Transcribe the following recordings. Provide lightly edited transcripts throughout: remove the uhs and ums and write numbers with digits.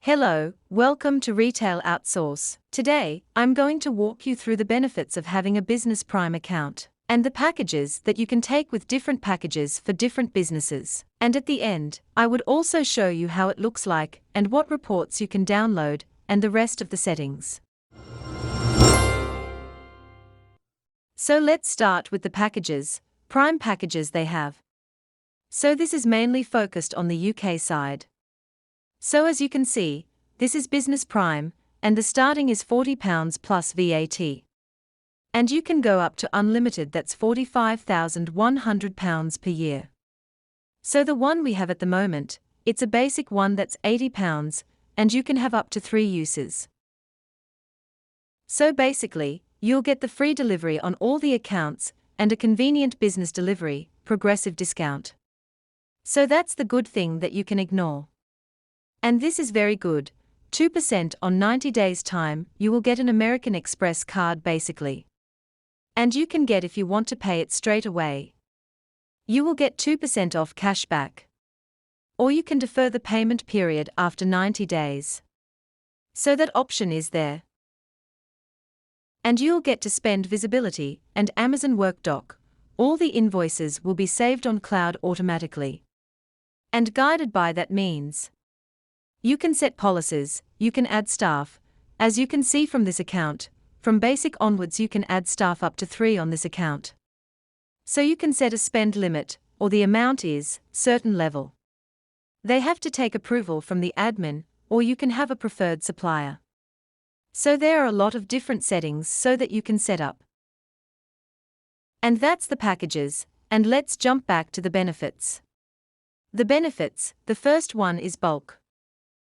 Hello, welcome to Retail-Outsource. Today, I'm going to walk you through the benefits of having a Business Prime account, and the packages that you can take with different packages for different businesses. And at the end, I would also show you how it looks like and what reports you can download, and the rest of the settings. So let's start with the packages, Prime packages they have. So this is mainly focused on the UK side. So as you can see, this is Business Prime, and the starting is £40 plus VAT. And you can go up to unlimited, that's £45,100 per year. So the one we have at the moment, it's a basic one that's £80, and you can have up to 3 uses. So basically, you'll get the free delivery on all the accounts, and a convenient business delivery, progressive discount. So that's the good thing that you can ignore. And this is very good, 2% on 90 days time, you will get an American Express card basically. And you can get if you want to pay it straight away. You will get 2% off cash back. Or you can defer the payment period after 90 days. So that option is there. And you'll get to spend visibility and Amazon Workdoc. All the invoices will be saved on cloud automatically. And guided by that means. You can set policies, you can add staff. As you can see from this account, from basic onwards you can add staff up to 3 on this account. So you can set a spend limit, or the amount is certain level. They have to take approval from the admin, or you can have a preferred supplier. So there are a lot of different settings so that you can set up. And that's the packages, and let's jump back to the benefits. The benefits, the first one is bulk.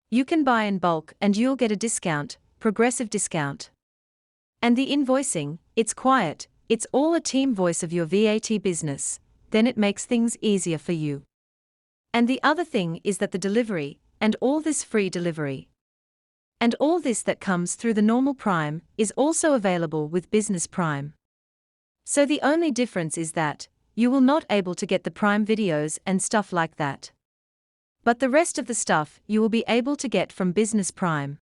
You can buy in bulk and you'll get a discount, progressive discount. And the invoicing, it's quiet, it's all a team voice of your VAT business, then it makes things easier for you. And the other thing is that the delivery, and all this free delivery. And all this that comes through the normal Prime, is also available with Business Prime. So the only difference is that, you will not able to get the Prime videos and stuff like that. But the rest of the stuff you will be able to get from Business Prime.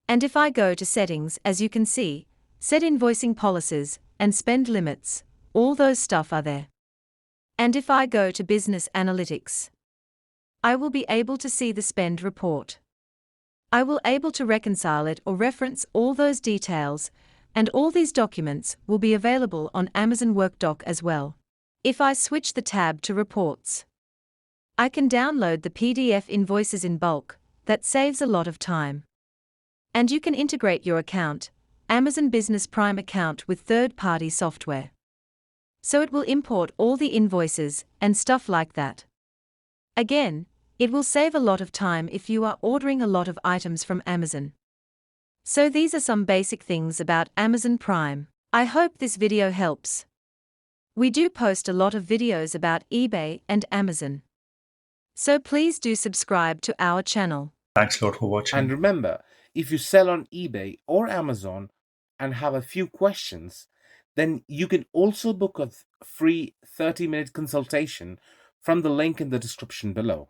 And if I go to settings, as you can see, set invoicing policies, and spend limits, all those stuff are there. And if I go to Business Analytics, I will be able to see the spend report. I will able to reconcile it or reference all those details, and all these documents will be available on Amazon Workdoc as well. If I switch the tab to Reports, I can download the PDF invoices in bulk, that saves a lot of time. And you can integrate your account, Amazon Business Prime account with third-party software. So it will import all the invoices and stuff like that. Again, it will save a lot of time if you are ordering a lot of items from Amazon. So these are some basic things about Amazon Prime. I hope this video helps. We do post a lot of videos about eBay and Amazon. So please do subscribe to our channel. Thanks a lot for watching. And remember, if you sell on eBay or Amazon and have a few questions, then you can also book a free 30-minute consultation from the link in the description below.